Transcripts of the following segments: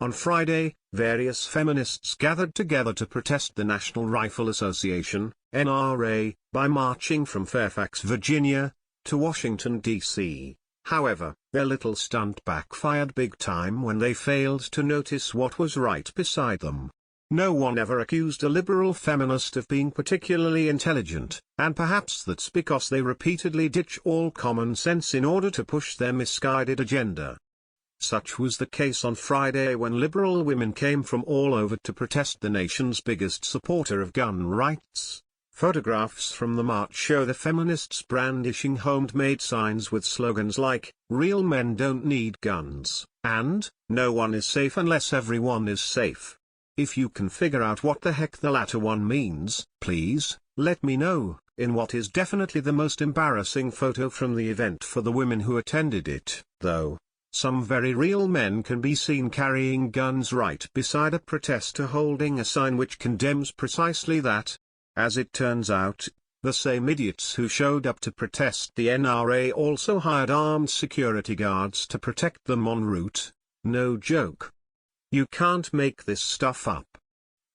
On Friday, various feminists gathered together to protest the National Rifle Association, NRA, by marching from Fairfax, Virginia, to Washington, D.C. However, their little stunt backfired big time when they failed to notice what was right beside them. No one ever accused a liberal feminist of being particularly intelligent, and perhaps that's because they repeatedly ditch all common sense in order to push their misguided agenda. Such was the case on Friday when liberal women came from all over to protest the nation's biggest supporter of gun rights. Photographs from the march show the feminists brandishing homemade signs with slogans like, "Real men don't need guns," and, "No one is safe unless everyone is safe." If you can figure out what the heck the latter one means, please, let me know, in what is definitely the most embarrassing photo from the event for the women who attended it, though. Some very real men can be seen carrying guns right beside a protester holding a sign which condemns precisely that. As it turns out, the same idiots who showed up to protest the NRA also hired armed security guards to protect them en route. No joke. You can't make this stuff up.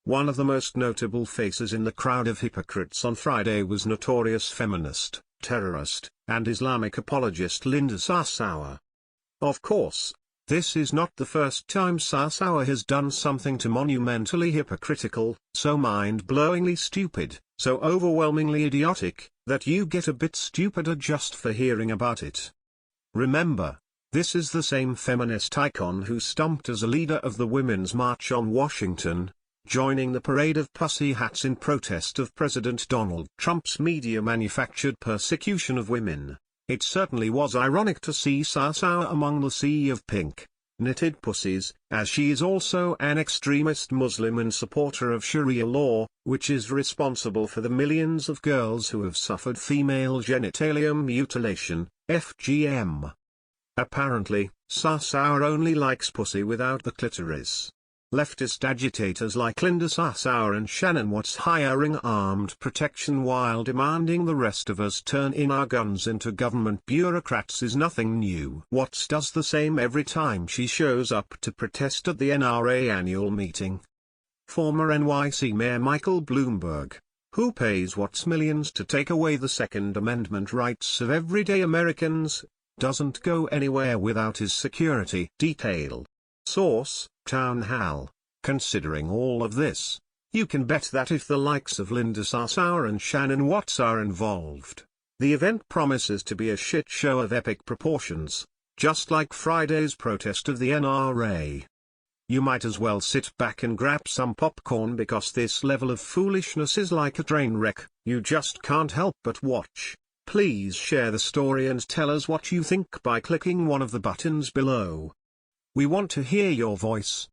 One of the most notable faces in the crowd of hypocrites on Friday was notorious feminist, terrorist, and Islamic apologist Linda Sarsour. Of course, this is not the first time Sarsour has done something so monumentally hypocritical, so mind-blowingly stupid, so overwhelmingly idiotic, that you get a bit stupider just for hearing about it. Remember, this is the same feminist icon who stumped as a leader of the Women's March on Washington, joining the parade of pussy hats in protest of President Donald Trump's media-manufactured persecution of women. It certainly was ironic to see Sarsour among the sea of pink, knitted pussies, as she is also an extremist Muslim and supporter of Sharia law, which is responsible for the millions of girls who have suffered female genitalia mutilation, FGM. Apparently, Sarsour only likes pussy without the clitoris. Leftist agitators like Linda Sarsour and Shannon Watts hiring armed protection while demanding the rest of us turn in our guns into government bureaucrats is nothing new. Watts does the same every time she shows up to protest at the NRA annual meeting. Former NYC Mayor Michael Bloomberg, who pays Watts millions to take away the Second Amendment rights of everyday Americans, doesn't go anywhere without his security detail. Source: Town Hall. Considering all of this, you can bet that if the likes of Linda Sarsour and Shannon Watts are involved, the event promises to be a shit show of epic proportions, just like Friday's protest of the NRA. You might as well sit back and grab some popcorn because this level of foolishness is like a train wreck, you just can't help but watch. Please share the story and tell us what you think by clicking one of the buttons below. We want to hear your voice.